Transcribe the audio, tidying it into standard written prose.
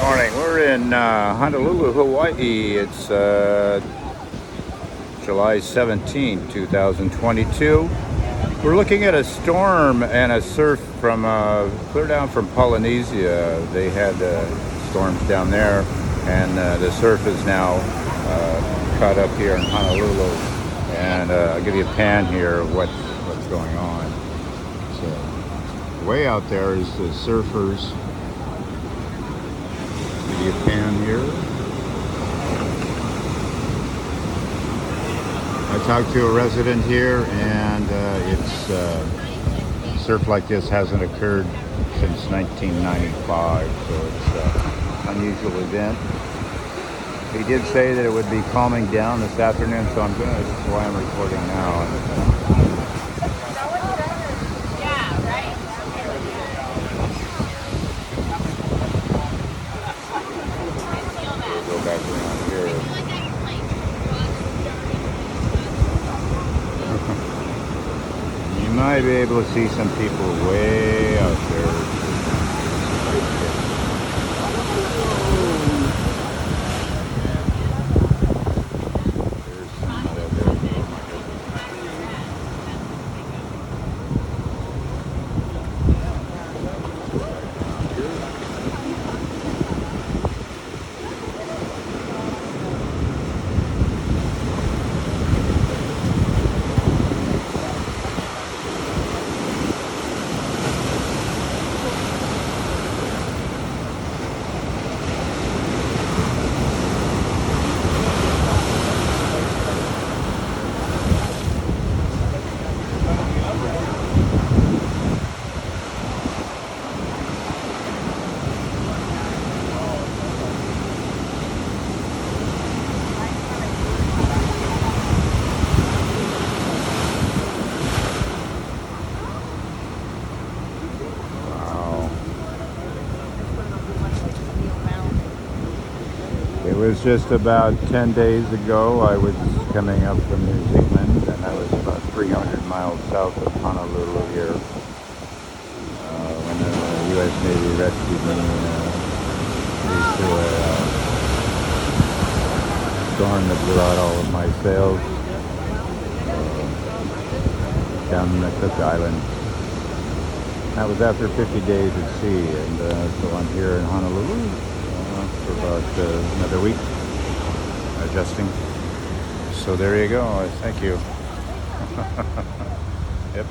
Morning. We're in Honolulu, Hawaii. It's July 17, 2022. We're looking at a storm and a surf from clear down from Polynesia. They had storms down there, and the surf is now caught up here in Honolulu. And I'll give you a pan here of what's going on. So, way out there is the surfers. Give you a pan here. I talked to a resident here, and surf like this hasn't occurred since 1995, so it's an unusual event. He did say that it would be calming down this afternoon, so that's why I'm recording now. Go back around here. You might be able to see some people way out there. There's some out there. It was just about 10 days ago. I was coming up from New Zealand, and I was about 300 miles south of Honolulu here when the U.S. Navy rescued me due to a storm that blew out all of my sails down in the Cook Islands. That was after 50 days at sea, and so I'm here in Honolulu for about another week, adjusting. So there you go. Thank you. Yep.